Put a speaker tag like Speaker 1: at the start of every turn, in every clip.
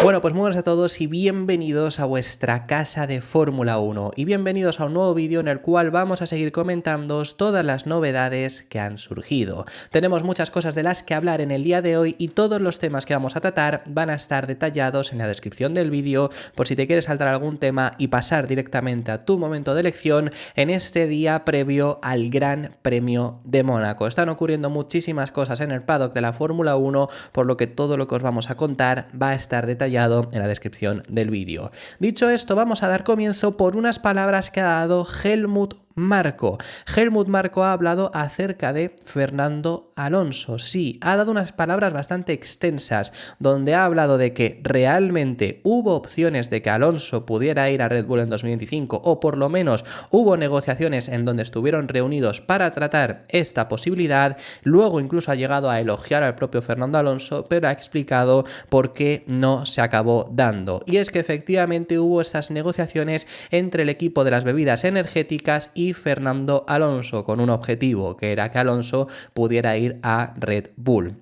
Speaker 1: Bueno, pues muy buenas a todos y bienvenidos a vuestra casa de Fórmula 1 y bienvenidos a un nuevo vídeo en el cual vamos a seguir comentándoos todas las novedades que han surgido. Tenemos muchas cosas de las que hablar en el día de hoy y todos los temas que vamos a tratar van a estar detallados en la descripción del vídeo por si te quieres saltar algún tema y pasar directamente a tu momento de elección en este día previo al Gran Premio de Mónaco. Están ocurriendo muchísimas cosas en el paddock de la Fórmula 1, por lo que todo lo que os vamos a contar va a estar detallado en la descripción del vídeo. Dicho esto, vamos a dar comienzo por unas palabras que ha dado Helmut Marko. Helmut Marko ha hablado acerca de Fernando Alonso. Sí, ha dado unas palabras bastante extensas, donde ha hablado de que realmente hubo opciones de que Alonso pudiera ir a Red Bull en 2025, o por lo menos hubo negociaciones en donde estuvieron reunidos para tratar esta posibilidad. Luego incluso ha llegado a elogiar al propio Fernando Alonso, pero ha explicado por qué no se acabó dando. Y es que efectivamente hubo esas negociaciones entre el equipo de las bebidas energéticas y Fernando Alonso, con un objetivo, que era que Alonso pudiera ir a Red Bull.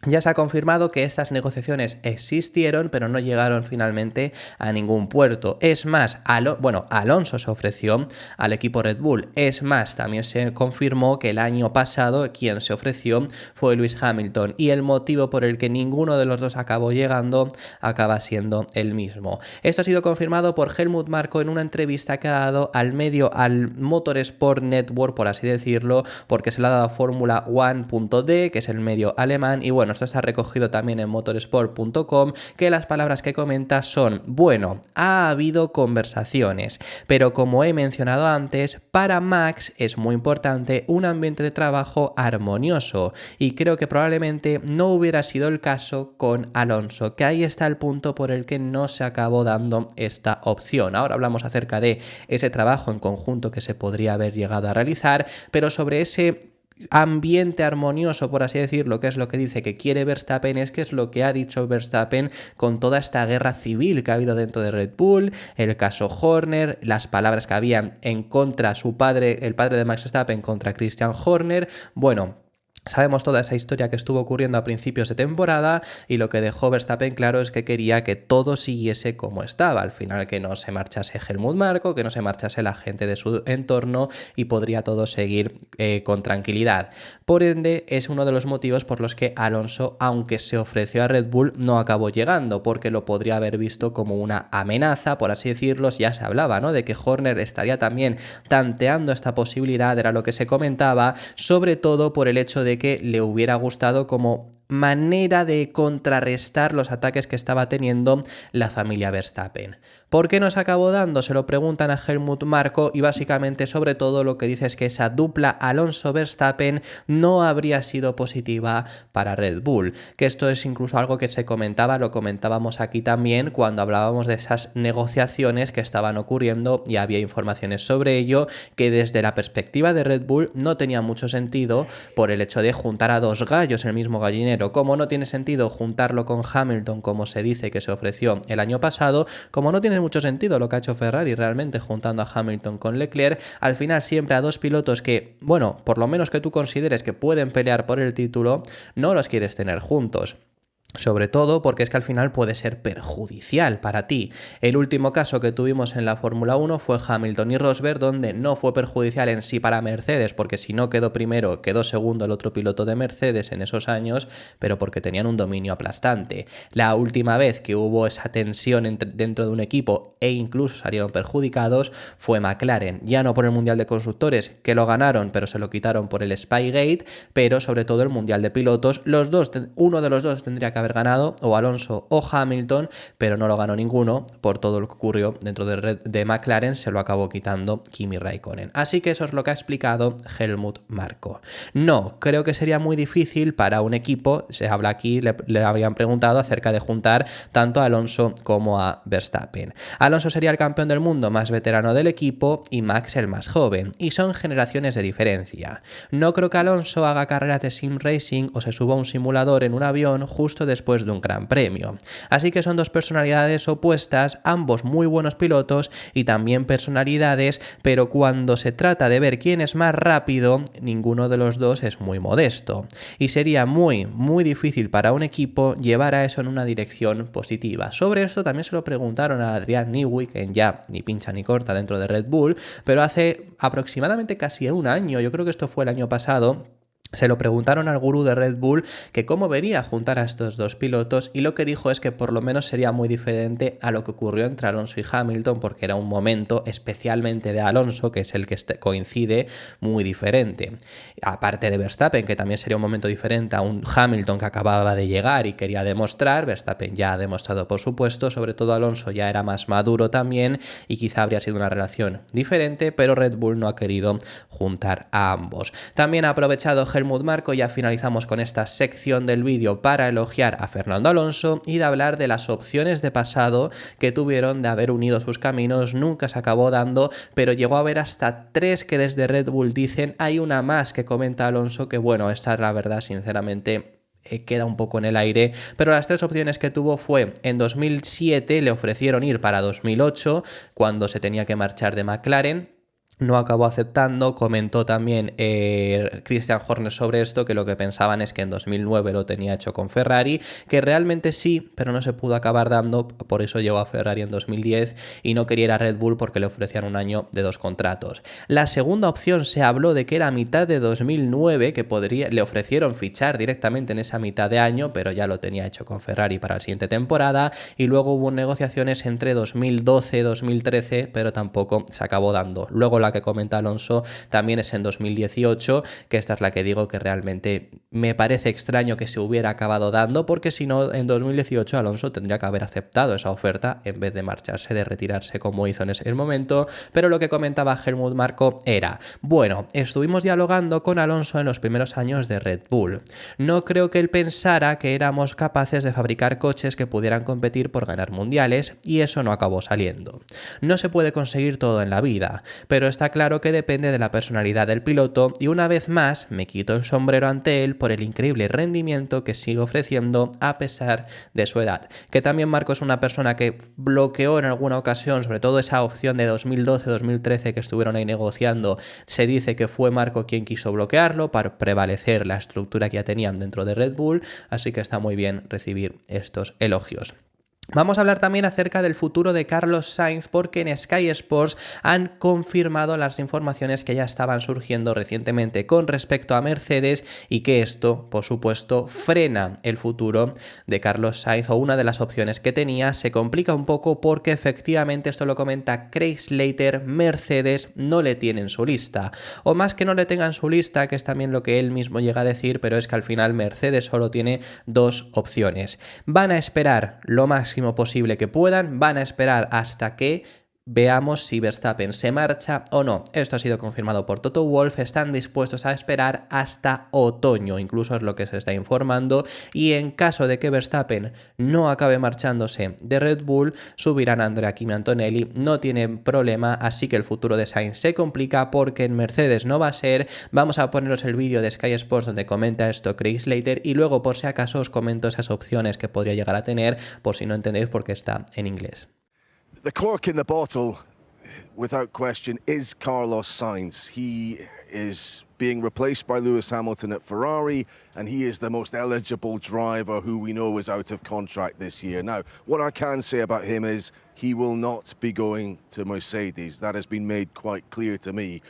Speaker 1: Ya se ha confirmado que estas negociaciones existieron, pero no llegaron finalmente a ningún puerto. Es más, Alonso se ofreció al equipo Red Bull. Es más, también se confirmó que el año pasado quien se ofreció fue Lewis Hamilton y el motivo por el que ninguno de los dos acabó llegando acaba siendo el mismo. Esto ha sido confirmado por Helmut Marko en una entrevista que ha dado al Motorsport Network, por así decirlo, porque se le ha dado a Fórmula 1.de, que es el medio alemán, y bueno, esto está recogido también en motorsport.com, que las palabras que comenta son: bueno, ha habido conversaciones, pero como he mencionado antes, para Max es muy importante un ambiente de trabajo armonioso y creo que probablemente no hubiera sido el caso con Alonso, que ahí está el punto por el que no se acabó dando esta opción. Ahora hablamos acerca de ese trabajo en conjunto que se podría haber llegado a realizar, pero sobre ese ambiente armonioso, por así decirlo, que es lo que dice que quiere Verstappen, es que es lo que ha dicho Verstappen con toda esta guerra civil que ha habido dentro de Red Bull, el caso Horner, las palabras que habían en contra su padre, el padre de Max Verstappen, contra Christian Horner. Bueno, sabemos toda esa historia que estuvo ocurriendo a principios de temporada y lo que dejó Verstappen claro es que quería que todo siguiese como estaba. Al final, que no se marchase Helmut Marko, que no se marchase la gente de su entorno y podría todo seguir con tranquilidad. Por ende, es uno de los motivos por los que Alonso, aunque se ofreció a Red Bull, no acabó llegando, porque lo podría haber visto como una amenaza, por así decirlo. Ya se hablaba, ¿no?, de que Horner estaría también tanteando esta posibilidad, era lo que se comentaba, sobre todo por el hecho de que le hubiera gustado como manera de contrarrestar los ataques que estaba teniendo la familia Verstappen. ¿Por qué no se acabó dando? Se lo preguntan a Helmut Marko y básicamente sobre todo lo que dice es que esa dupla Alonso-Verstappen no habría sido positiva para Red Bull, que esto es incluso algo que se comentaba, lo comentábamos aquí también cuando hablábamos de esas negociaciones que estaban ocurriendo y había informaciones sobre ello, que desde la perspectiva de Red Bull no tenía mucho sentido por el hecho de juntar a dos gallos en el mismo gallinero. Como no tiene sentido juntarlo con Hamilton, como se dice que se ofreció el año pasado, como no tiene mucho sentido lo que ha hecho Ferrari realmente juntando a Hamilton con Leclerc, al final siempre a dos pilotos que, bueno, por lo menos que tú consideres que pueden pelear por el título, no los quieres tener juntos. Sobre todo porque es que al final puede ser perjudicial para ti. El último caso que tuvimos en la Fórmula 1 fue Hamilton y Rosberg, donde no fue perjudicial en sí para Mercedes, porque si no quedó primero, quedó segundo el otro piloto de Mercedes en esos años, pero porque tenían un dominio aplastante. La última vez que hubo esa tensión dentro de un equipo e incluso salieron perjudicados fue McLaren, ya no por el Mundial de Constructores, que lo ganaron, pero se lo quitaron por el Spygate, pero sobre todo el Mundial de Pilotos. Uno de los dos tendría que haber ganado, o Alonso o Hamilton, pero no lo ganó ninguno por todo lo que ocurrió dentro de McLaren, se lo acabó quitando Kimi Raikkonen. Así que eso es lo que ha explicado Helmut Marko. No, creo que sería muy difícil para un equipo, se habla aquí, le habían preguntado acerca de juntar tanto a Alonso como a Verstappen. Alonso sería el campeón del mundo más veterano del equipo y Max el más joven, y son generaciones de diferencia. No creo que Alonso haga carreras de sim racing o se suba a un simulador en un avión justo después de un gran premio. Así que son dos personalidades opuestas, ambos muy buenos pilotos y también personalidades, pero cuando se trata de ver quién es más rápido, ninguno de los dos es muy modesto. Y sería muy difícil para un equipo llevar a eso en una dirección positiva. Sobre esto también se lo preguntaron a Adrian Newey, que ya ni pincha ni corta dentro de Red Bull, pero hace aproximadamente casi un año, yo creo que esto fue el año pasado, se lo preguntaron al gurú de Red Bull que cómo vería juntar a estos dos pilotos y lo que dijo es que por lo menos sería muy diferente a lo que ocurrió entre Alonso y Hamilton porque era un momento especialmente de Alonso, que es el que coincide, muy diferente. Aparte de Verstappen, que también sería un momento diferente a un Hamilton que acababa de llegar y quería demostrar, Verstappen ya ha demostrado por supuesto, sobre todo Alonso ya era más maduro también y quizá habría sido una relación diferente, pero Red Bull no ha querido juntar a ambos. También ha aprovechado Helmut Marko, ya finalizamos con esta sección del vídeo para elogiar a Fernando Alonso y de hablar de las opciones de pasado que tuvieron de haber unido sus caminos, nunca se acabó dando, pero llegó a haber hasta 3 que desde Red Bull dicen, hay una más que comenta Alonso que bueno, esta es la verdad sinceramente queda un poco en el aire, pero las 3 opciones que tuvo fue en 2007 le ofrecieron ir para 2008 cuando se tenía que marchar de McLaren. No acabó aceptando, comentó también Christian Horner sobre esto, que lo que pensaban es que en 2009 lo tenía hecho con Ferrari, que realmente sí, pero no se pudo acabar dando, por eso llegó a Ferrari en 2010 y no quería ir a Red Bull porque le ofrecían un año de 2 contratos. La segunda opción se habló de que era a mitad de 2009, que le ofrecieron fichar directamente en esa mitad de año, pero ya lo tenía hecho con Ferrari para la siguiente temporada, y luego hubo negociaciones entre 2012 y 2013, pero tampoco se acabó dando. Luego la que comenta Alonso también es en 2018, que esta es la que digo que realmente me parece extraño que se hubiera acabado dando, porque si no, en 2018 Alonso tendría que haber aceptado esa oferta en vez de marcharse, de retirarse como hizo en ese momento, pero lo que comentaba Helmut Marko era, bueno, estuvimos dialogando con Alonso en los primeros años de Red Bull. No creo que él pensara que éramos capaces de fabricar coches que pudieran competir por ganar mundiales, y eso no acabó saliendo. No se puede conseguir todo en la vida, pero está claro que depende de la personalidad del piloto y una vez más me quito el sombrero ante él por el increíble rendimiento que sigue ofreciendo a pesar de su edad. Que también Marko es una persona que bloqueó en alguna ocasión, sobre todo esa opción de 2012-2013 que estuvieron ahí negociando, se dice que fue Marko quien quiso bloquearlo para prevalecer la estructura que ya tenían dentro de Red Bull, así que está muy bien recibir estos elogios. Vamos a hablar también acerca del futuro de Carlos Sainz porque en Sky Sports han confirmado las informaciones que ya estaban surgiendo recientemente con respecto a Mercedes y que esto, por supuesto, frena el futuro de Carlos Sainz o una de las opciones que tenía. Se complica un poco porque efectivamente, esto lo comenta Craig Slater, Mercedes no le tiene en su lista. O más que no le tenga en su lista, que es también lo que él mismo llega a decir, pero es que al final Mercedes solo tiene 2 opciones. Van a esperar lo máximo posible que puedan, van a esperar hasta que veamos si Verstappen se marcha o no. Esto ha sido confirmado por Toto Wolff, están dispuestos a esperar hasta otoño, incluso es lo que se está informando, y en caso de que Verstappen no acabe marchándose de Red Bull, subirán a Andrea Kimi Antonelli, no tienen problema, así que el futuro de Sainz se complica porque en Mercedes no va a ser. Vamos a poneros el vídeo de Sky Sports donde comenta esto Craig Slater y luego por si acaso os comento esas opciones que podría llegar a tener por si no entendéis porque está en inglés.
Speaker 2: The cork in the bottle, without question, is Carlos Sainz. He is being replaced by Lewis Hamilton at Ferrari, and he is the most eligible driver who we know is out of contract this year. Now, what I can say about him is he will not be going to Mercedes. That has been made quite clear to me.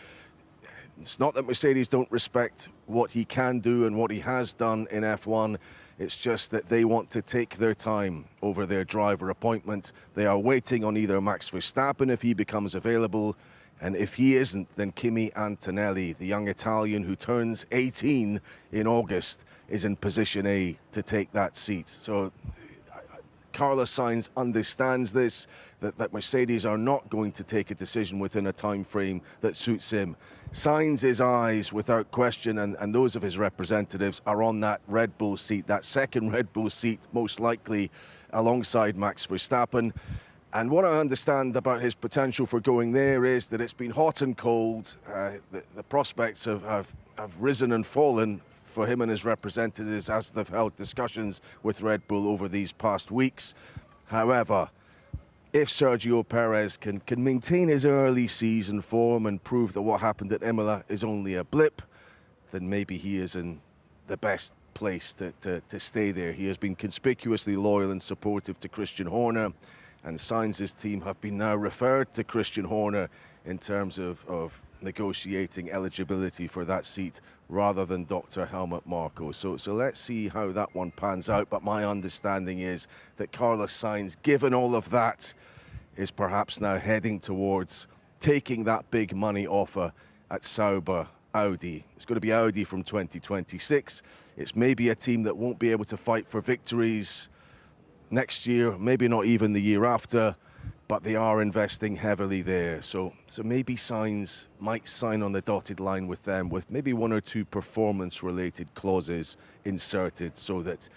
Speaker 2: It's not that Mercedes don't respect what he can do and what he has done in F1. It's just that they want to take their time over their driver appointment. They are waiting on either Max Verstappen if he becomes available, and if he isn't, then Kimi Antonelli, the young Italian who turns 18 in August, is in position A to take that seat. So Carlos Sainz understands this, that Mercedes are not going to take a decision within a time frame that suits him. Sainz's eyes, without question, and those of his representatives, are on that Red Bull seat, that second Red Bull seat, most likely alongside Max Verstappen. And what I understand about his potential for going there is that it's been hot and cold. The prospects have risen and fallen for him and his representatives as they've held discussions with Red Bull over these past weeks. However, if Sergio Perez can maintain his early season form and prove that what happened at Imola is only a blip, then maybe he is in the best place to stay there. He has been conspicuously loyal and supportive to Christian Horner, and Sainz's team have been now referred to Christian Horner in terms of negotiating eligibility for that seat rather than Dr. Helmut Marko. So let's see how that one pans out. But my understanding is that Carlos Sainz, given all of that, is perhaps now heading towards taking that big money offer at Sauber Audi. It's going to be Audi from 2026. It's maybe a team that won't be able to fight for victories next year, maybe not even the year after, but they are investing heavily there. So maybe Sainz might sign on the dotted line with them with maybe 1 or 2 performance-related clauses inserted, so that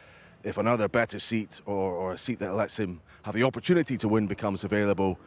Speaker 2: if another better seat or a seat that lets him have the opportunity to win becomes available,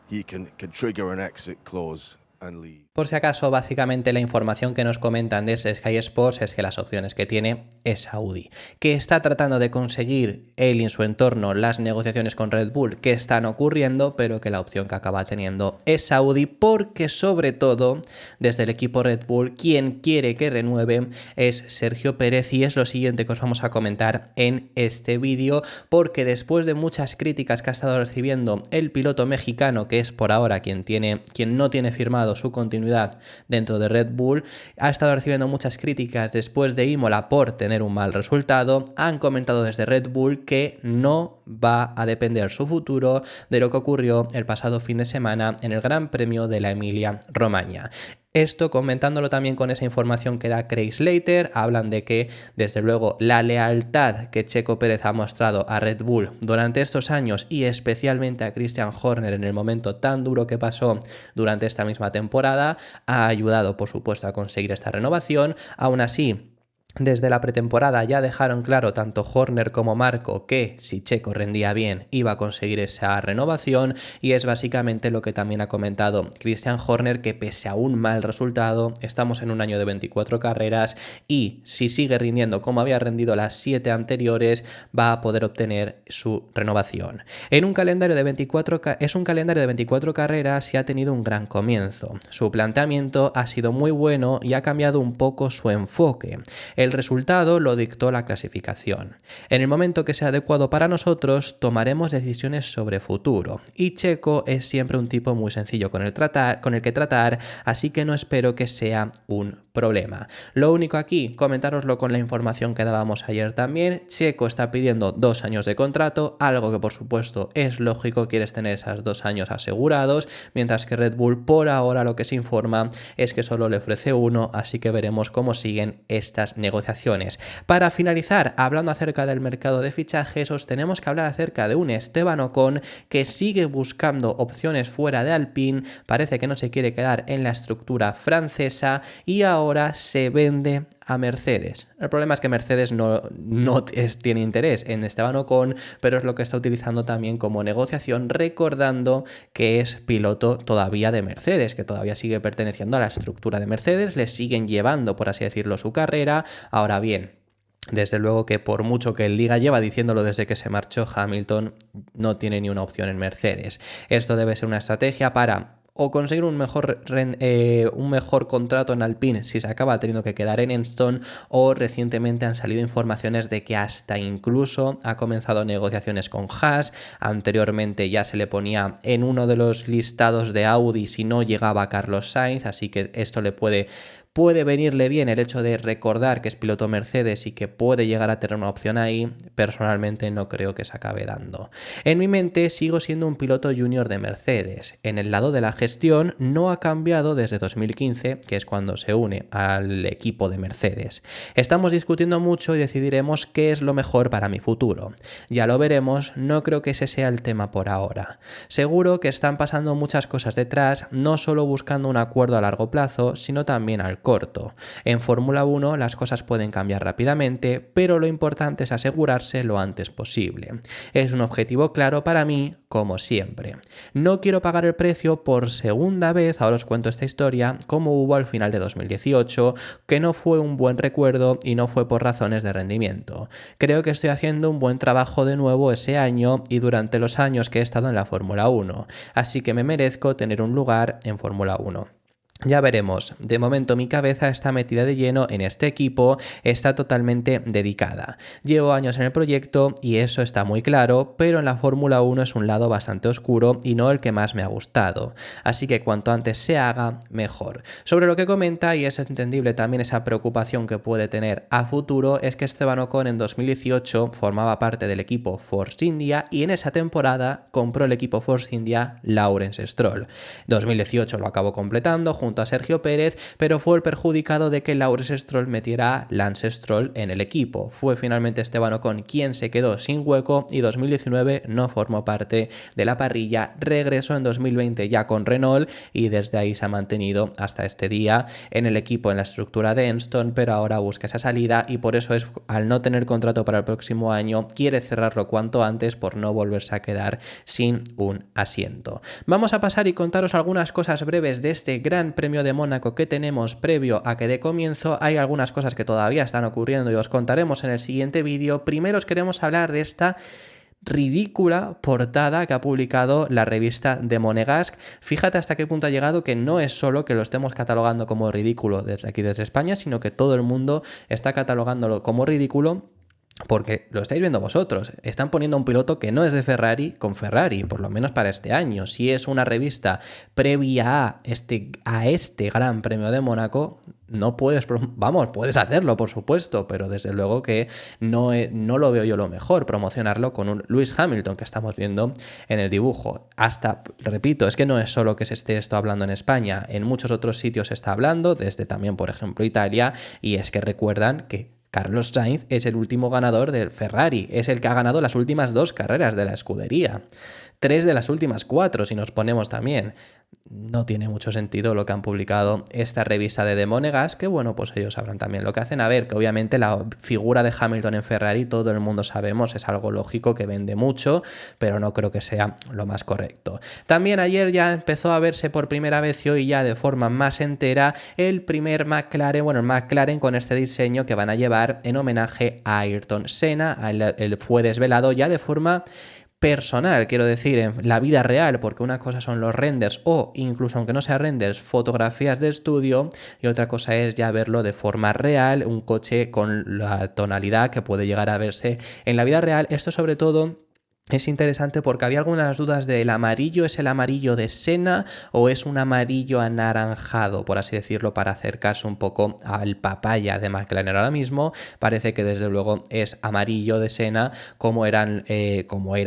Speaker 2: he can trigger an exit clause and leave.
Speaker 1: Por si acaso, básicamente la información que nos comentan de Sky Sports es que las opciones que tiene es Audi, que está tratando de conseguir él y en su entorno las negociaciones con Red Bull que están ocurriendo, pero que la opción que acaba teniendo es Audi, porque sobre todo desde el equipo Red Bull quien quiere que renueve es Sergio Pérez, y es lo siguiente que os vamos a comentar en este vídeo, porque después de muchas críticas que ha estado recibiendo el piloto mexicano, que es por ahora quien no tiene firmado su continuidad dentro de Red Bull, ha estado recibiendo muchas críticas después de Imola por tener un mal resultado. Han comentado desde Red Bull que no va a depender su futuro de lo que ocurrió el pasado fin de semana en el Gran Premio de la Emilia-Romagna. Esto comentándolo también con esa información que da Craig Slater, hablan de que desde luego la lealtad que Checo Pérez ha mostrado a Red Bull durante estos años, y especialmente a Christian Horner en el momento tan duro que pasó durante esta misma temporada, ha ayudado por supuesto a conseguir esta renovación. Aún así, desde la pretemporada ya dejaron claro tanto Horner como Marko que si Checo rendía bien iba a conseguir esa renovación, y es básicamente lo que también ha comentado Christian Horner, que pese a un mal resultado, estamos en un año de 24 carreras y si sigue rindiendo como había rendido las 7 anteriores va a poder obtener su renovación. Es un calendario de 24 carreras y ha tenido un gran comienzo. Su planteamiento ha sido muy bueno y ha cambiado un poco su enfoque. El resultado lo dictó la clasificación. En el momento que sea adecuado para nosotros, tomaremos decisiones sobre futuro. Y Checo es siempre un tipo muy sencillo con el que tratar, así que no espero que sea un problema. Lo único aquí, comentároslo con la información que dábamos ayer también, Checo está pidiendo 2 años de contrato, algo que por supuesto es lógico, quieres tener esos 2 años asegurados, mientras que Red Bull por ahora lo que se informa es que solo le ofrece 1, así que veremos cómo siguen estas negociaciones. Para finalizar, hablando acerca del mercado de fichajes, os tenemos que hablar acerca de un Esteban Ocon que sigue buscando opciones fuera de Alpine, parece que no se quiere quedar en la estructura francesa y ahora se vende a Mercedes. El problema es que Mercedes no tiene interés en Esteban Ocon, pero es lo que está utilizando también como negociación, recordando que es piloto todavía de Mercedes, que todavía sigue perteneciendo a la estructura de Mercedes, le siguen llevando, por así decirlo, su carrera. Ahora bien, desde luego que por mucho que el Liga lleva diciéndolo desde que se marchó Hamilton, no tiene ni una opción en Mercedes. Esto debe ser una estrategia para o conseguir un mejor contrato en Alpine si se acaba teniendo que quedar en Enstone, o recientemente han salido informaciones de que hasta incluso ha comenzado negociaciones con Haas. Anteriormente ya se le ponía en uno de los listados de Audi si no llegaba Carlos Sainz, así que esto le puede venirle bien el hecho de recordar que es piloto Mercedes y que puede llegar a tener una opción ahí. Personalmente no creo que se acabe dando. En mi mente sigo siendo un piloto junior de Mercedes. En el lado de la gestión no ha cambiado desde 2015, que es cuando se une al equipo de Mercedes. Estamos discutiendo mucho y decidiremos qué es lo mejor para mi futuro. Ya lo veremos, no creo que ese sea el tema por ahora. Seguro que están pasando muchas cosas detrás, no solo buscando un acuerdo a largo plazo, sino también al corto. En Fórmula 1 las cosas pueden cambiar rápidamente, pero lo importante es asegurarse lo antes posible. Es un objetivo claro para mí, como siempre. No quiero pagar el precio por segunda vez, ahora os cuento esta historia, como hubo al final de 2018, que no fue un buen recuerdo y no fue por razones de rendimiento. Creo que estoy haciendo un buen trabajo de nuevo ese año y durante los años que he estado en la Fórmula 1, así que me merezco tener un lugar en Fórmula 1. Ya veremos, de momento mi cabeza está metida de lleno en este equipo, está totalmente dedicada. Llevo años en el proyecto y eso está muy claro, pero en la Fórmula 1 es un lado bastante oscuro y no el que más me ha gustado. Así que cuanto antes se haga, mejor. Sobre lo que comenta, y es entendible también esa preocupación que puede tener a futuro, es que Esteban Ocon en 2018 formaba parte del equipo Force India y en esa temporada compró el equipo Force India Lawrence Stroll. 2018 lo acabó completando junto a Sergio Pérez, pero fue el perjudicado de que Lawrence Stroll metiera a Lance Stroll en el equipo. Fue finalmente Esteban Ocon quien se quedó sin hueco y 2019 no formó parte de la parrilla, regresó en 2020 ya con Renault y desde ahí se ha mantenido hasta este día en el equipo en la estructura de Enston, pero ahora busca esa salida y por eso es, al no tener contrato para el próximo año, quiere cerrarlo cuanto antes por no volverse a quedar sin un asiento. Vamos a pasar y contaros algunas cosas breves de este Gran Premio de Mónaco que tenemos previo a que dé comienzo. Hay algunas cosas que todavía están ocurriendo y os contaremos en el siguiente vídeo. Primero os queremos hablar de esta ridícula portada que ha publicado la revista de Monegasque. Fíjate hasta qué punto ha llegado, que no es solo que lo estemos catalogando como ridículo desde aquí, desde España, sino que todo el mundo está catalogándolo como ridículo. Porque lo estáis viendo vosotros, están poniendo a un piloto que no es de Ferrari con Ferrari, por lo menos para este año. Si es una revista previa a este Gran Premio de Mónaco, no puedes, vamos, puedes hacerlo, por supuesto, pero desde luego que no lo veo yo lo mejor, promocionarlo con un Lewis Hamilton que estamos viendo en el dibujo. Hasta, repito, es que no es solo que se esté esto hablando en España, en muchos otros sitios se está hablando, desde también, por ejemplo, Italia, y es que recuerdan que Carlos Sainz es el último ganador del Ferrari, es el que ha ganado las últimas 2 carreras de la escudería. 3 de las últimas 4, si nos ponemos también. No tiene mucho sentido lo que han publicado esta revista de Monegasque, que bueno, pues ellos sabrán también lo que hacen. A ver, que obviamente la figura de Hamilton en Ferrari, todo el mundo sabemos, es algo lógico que vende mucho, pero no creo que sea lo más correcto. También ayer ya empezó a verse por primera vez y hoy ya de forma más entera el primer McLaren, bueno, el McLaren con este diseño que van a llevar en homenaje a Ayrton Senna. Él fue desvelado ya de forma personal, quiero decir, en la vida real, porque una cosa son los renders o incluso aunque no sea renders, fotografías de estudio, y otra cosa es ya verlo de forma real, un coche con la tonalidad que puede llegar a verse en la vida real. Esto sobre todo es interesante porque había algunas dudas de el amarillo, ¿es el amarillo de Senna o es un amarillo anaranjado, por así decirlo, para acercarse un poco al papaya de McLaren? Ahora mismo parece que desde luego es amarillo de Senna como era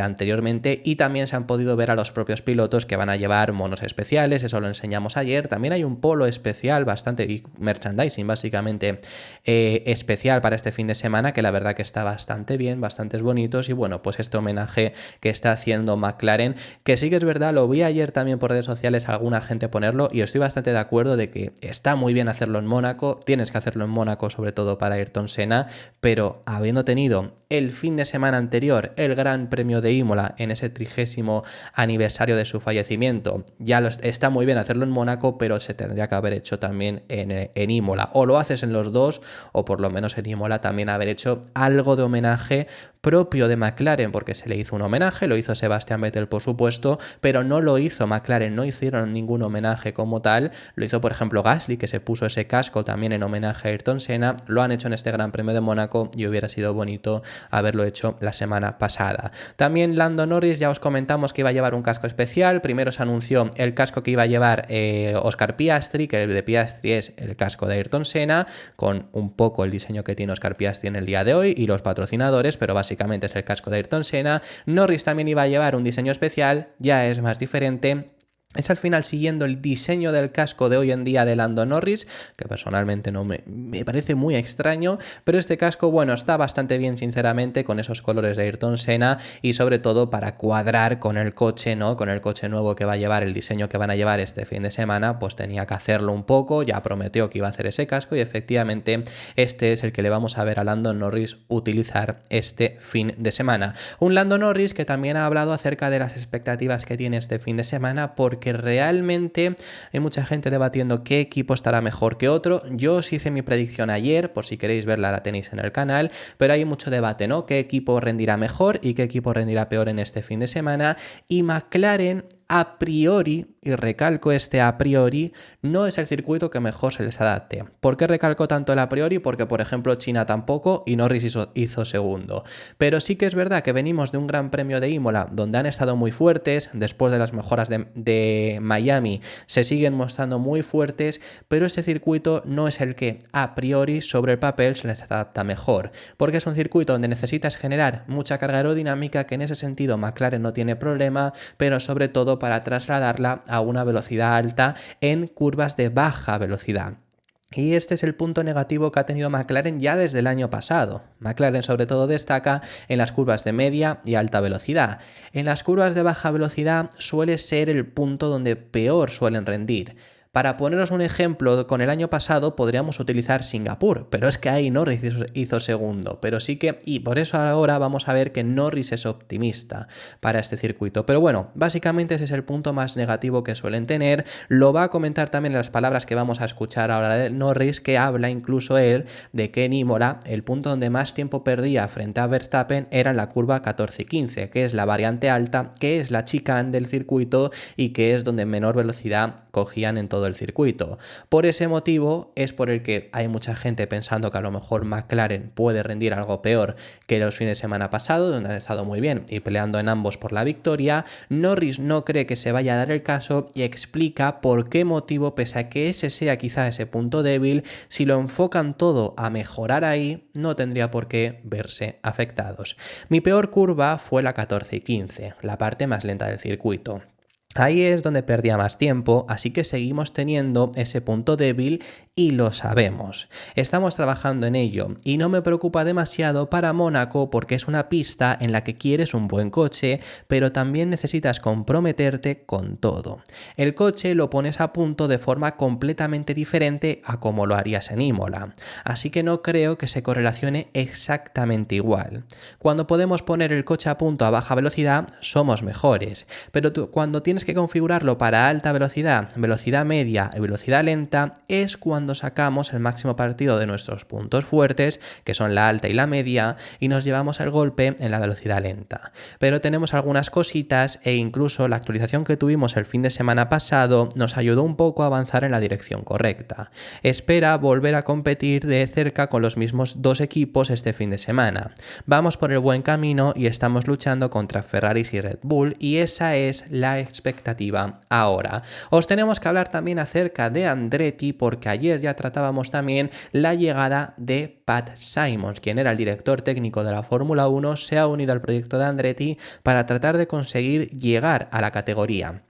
Speaker 1: anteriormente, y también se han podido ver a los propios pilotos que van a llevar monos especiales, eso lo enseñamos ayer. También hay un polo especial bastante, y merchandising básicamente especial para este fin de semana, que la verdad que está bastante bien, bastantes bonitos, y bueno, pues este homenaje que está haciendo McLaren, que sí que es verdad, lo vi ayer también por redes sociales alguna gente ponerlo y estoy bastante de acuerdo de que está muy bien hacerlo en Mónaco, tienes que hacerlo en Mónaco sobre todo para Ayrton Senna, pero habiendo tenido el fin de semana anterior el Gran Premio de Imola en ese 30º aniversario de su fallecimiento, ya está muy bien hacerlo en Mónaco, pero se tendría que haber hecho también en Imola, o lo haces en los dos, o por lo menos en Imola también haber hecho algo de homenaje propio de McLaren, porque se le hizo un homenaje, lo hizo Sebastian Vettel por supuesto, pero no lo hizo McLaren, no hicieron ningún homenaje como tal. Lo hizo por ejemplo Gasly, que se puso ese casco también en homenaje a Ayrton Senna. Lo han hecho en este Gran Premio de Mónaco y hubiera sido bonito haberlo hecho la semana pasada. También Lando Norris, ya os comentamos que iba a llevar un casco especial. Primero se anunció el casco que iba a llevar Oscar Piastri, que el de Piastri es el casco de Ayrton Senna, con un poco el diseño que tiene Oscar Piastri en el día de hoy y los patrocinadores, pero básicamente es el casco de Ayrton Senna. Norris también iba a llevar un diseño especial, ya es más diferente. Es al final siguiendo el diseño del casco de hoy en día de Lando Norris, que personalmente no me parece muy extraño, pero este casco, bueno, está bastante bien sinceramente con esos colores de Ayrton Senna y sobre todo para cuadrar con el coche, ¿no? Con el coche nuevo que va a llevar, el diseño que van a llevar este fin de semana, pues tenía que hacerlo un poco, ya prometió que iba a hacer ese casco y efectivamente este es el que le vamos a ver a Lando Norris utilizar este fin de semana. Un Lando Norris que también ha hablado acerca de las expectativas que tiene este fin de semana porque realmente hay mucha gente debatiendo qué equipo estará mejor que otro. Yo os hice mi predicción ayer, por si queréis verla la tenéis en el canal, pero hay mucho debate, ¿no? ¿Qué equipo rendirá mejor y qué equipo rendirá peor en este fin de semana? Y McLaren a priori, y recalco este a priori, no es el circuito que mejor se les adapte. ¿Por qué recalco tanto el a priori? Porque, por ejemplo, China tampoco y Norris hizo segundo. Pero sí que es verdad que venimos de un Gran Premio de Imola donde han estado muy fuertes, después de las mejoras de Miami se siguen mostrando muy fuertes, pero ese circuito no es el que a priori sobre el papel se les adapta mejor, porque es un circuito donde necesitas generar mucha carga aerodinámica, que en ese sentido McLaren no tiene problema, pero sobre todo para trasladarla a una velocidad alta en curvas de baja velocidad. Y este es el punto negativo que ha tenido McLaren ya desde el año pasado. McLaren sobre todo destaca en las curvas de media y alta velocidad. En las curvas de baja velocidad suele ser el punto donde peor suelen rendir. Para poneros un ejemplo, con el año pasado podríamos utilizar Singapur, pero es que ahí Norris hizo segundo, pero sí que, y por eso ahora vamos a ver que Norris es optimista para este circuito. Pero bueno, básicamente ese es el punto más negativo que suelen tener. Lo va a comentar también en las palabras que vamos a escuchar ahora de Norris, que habla incluso él de que en Imola el punto donde más tiempo perdía frente a Verstappen era en la curva 14 y 15, que es la variante alta, que es la chicane del circuito y que es donde menor velocidad cogían en todo el circuito. Por ese motivo es por el que hay mucha gente pensando que a lo mejor McLaren puede rendir algo peor que los fines de semana pasados, donde han estado muy bien y peleando en ambos por la victoria. Norris no cree que se vaya a dar el caso y explica por qué motivo, pese a que ese sea quizá ese punto débil, si lo enfocan todo a mejorar ahí, no tendría por qué verse afectados. Mi peor curva fue la 14 y 15, la parte más lenta del circuito. Ahí es donde perdía más tiempo, así que seguimos teniendo ese punto débil y lo sabemos. Estamos trabajando en ello y no me preocupa demasiado para Mónaco porque es una pista en la que quieres un buen coche, pero también necesitas comprometerte con todo. El coche lo pones a punto de forma completamente diferente a como lo harías en Imola, así que no creo que se correlacione exactamente igual. Cuando podemos poner el coche a punto a baja velocidad, somos mejores, pero cuando tienes que configurarlo para alta velocidad, velocidad media y velocidad lenta, es cuando sacamos el máximo partido de nuestros puntos fuertes, que son la alta y la media, y nos llevamos el golpe en la velocidad lenta. Pero tenemos algunas cositas e incluso la actualización que tuvimos el fin de semana pasado nos ayudó un poco a avanzar en la dirección correcta. Espera volver a competir de cerca con los mismos dos equipos este fin de semana. Vamos por el buen camino y estamos luchando contra Ferraris y Red Bull, y esa es la expectativa ahora. Os tenemos que hablar también acerca de Andretti, porque ayer ya tratábamos también la llegada de Pat Simons, quien era el director técnico de la Fórmula 1, se ha unido al proyecto de Andretti para tratar de conseguir llegar a la categoría.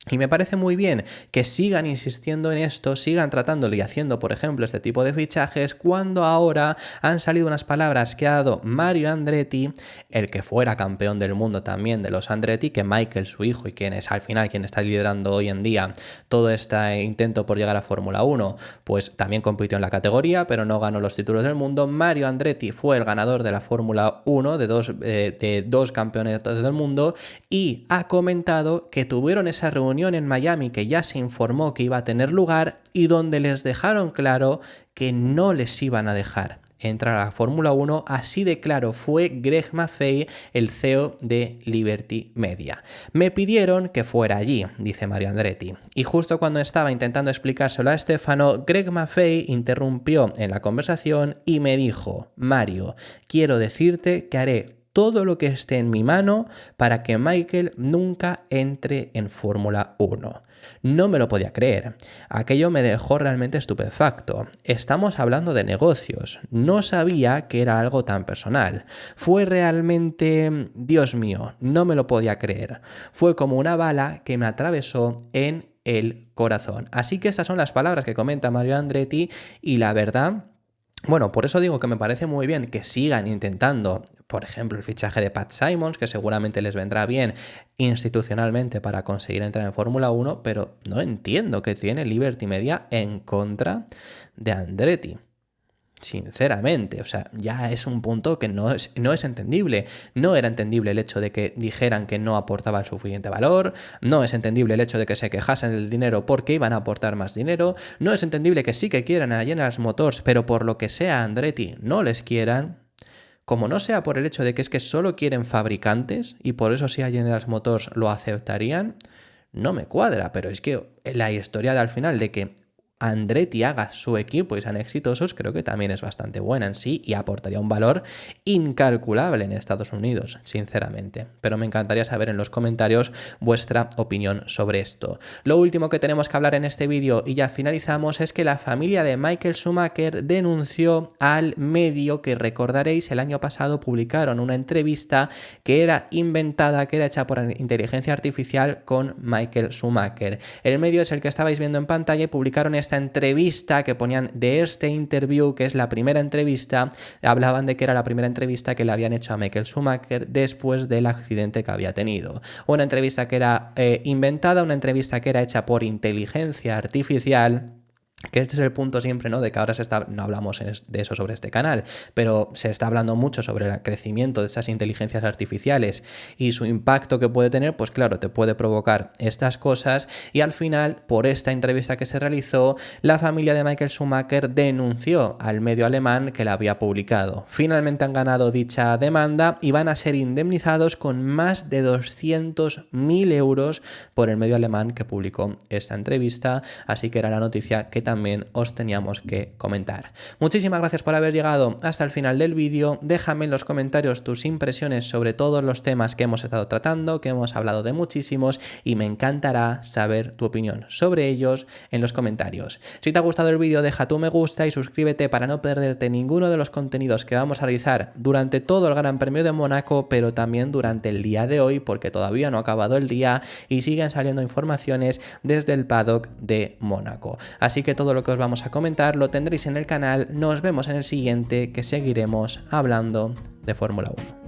Speaker 1: Y me parece muy bien que sigan insistiendo en esto, sigan tratándolo y haciendo, por ejemplo, este tipo de fichajes, cuando ahora han salido unas palabras que ha dado Mario Andretti, el que fuera campeón del mundo también de los Andretti, que Michael, su hijo, y quien es al final quien está liderando hoy en día todo este intento por llegar a Fórmula 1, pues también compitió en la categoría, pero no ganó los títulos del mundo. Mario Andretti fue el ganador de la Fórmula 1, de dos campeonatos del mundo, y ha comentado que tuvieron esa reunión en Miami que ya se informó que iba a tener lugar y donde les dejaron claro que no les iban a dejar entrar a la Fórmula 1, así de claro fue Greg Maffei, el CEO de Liberty Media. Me pidieron que fuera allí, dice Mario Andretti, y justo cuando estaba intentando explicárselo a Stefano, Greg Maffei interrumpió en la conversación y me dijo: Mario, quiero decirte que haré todo lo que esté en mi mano para que Michael nunca entre en Fórmula 1. No me lo podía creer. Aquello me dejó realmente estupefacto. Estamos hablando de negocios. No sabía que era algo tan personal. Fue realmente, Dios mío, no me lo podía creer. Fue como una bala que me atravesó en el corazón. Así que estas son las palabras que comenta Mario Andretti y la verdad... Bueno, por eso digo que me parece muy bien que sigan intentando, por ejemplo, el fichaje de Pat Simons, que seguramente les vendrá bien institucionalmente para conseguir entrar en Fórmula 1, pero no entiendo qué tiene Liberty Media en contra de Andretti. Sinceramente, o sea, ya es un punto que no es entendible. No era entendible el hecho de que dijeran que no aportaba el suficiente valor, no es entendible el hecho de que se quejasen del dinero porque iban a aportar más dinero, no es entendible que sí que quieran a General Motors, pero por lo que sea Andretti no les quieran, como no sea por el hecho de que es que solo quieren fabricantes y por eso si a General Motors lo aceptarían, no me cuadra, pero es que la historia de al final de que Andretti haga su equipo y sean exitosos, creo que también es bastante buena en sí y aportaría un valor incalculable en Estados Unidos, sinceramente. Pero me encantaría saber en los comentarios vuestra opinión sobre esto. Lo último que tenemos que hablar en este vídeo y ya finalizamos es que la familia de Michael Schumacher denunció al medio que recordaréis el año pasado publicaron una entrevista que era inventada, que era hecha por inteligencia artificial con Michael Schumacher. El medio es el que estabais viendo en pantalla y publicaron esta entrevista que ponían de este interview, que es la primera entrevista, hablaban de que era la primera entrevista que le habían hecho a Michael Schumacher después del accidente que había tenido. Una entrevista que era inventada, una entrevista que era hecha por inteligencia artificial. Que este es el punto siempre, ¿no? De que ahora no hablamos de eso sobre este canal, pero se está hablando mucho sobre el crecimiento de esas inteligencias artificiales y su impacto que puede tener, pues claro, te puede provocar estas cosas y al final, por esta entrevista que se realizó, la familia de Michael Schumacher denunció al medio alemán que la había publicado. Finalmente han ganado dicha demanda y van a ser indemnizados con más de 200.000 euros por el medio alemán que publicó esta entrevista, así que era la noticia que también os teníamos que comentar. Muchísimas gracias por haber llegado hasta el final del vídeo. Déjame en los comentarios tus impresiones sobre todos los temas que hemos estado tratando, que hemos hablado de muchísimos y me encantará saber tu opinión sobre ellos en los comentarios. Si te ha gustado el vídeo, deja tu me gusta y suscríbete para no perderte ninguno de los contenidos que vamos a realizar durante todo el Gran Premio de Mónaco, pero también durante el día de hoy, porque todavía no ha acabado el día y siguen saliendo informaciones desde el paddock de Mónaco. Así que todo lo que os vamos a comentar lo tendréis en el canal. Nos vemos en el siguiente, que seguiremos hablando de Fórmula 1.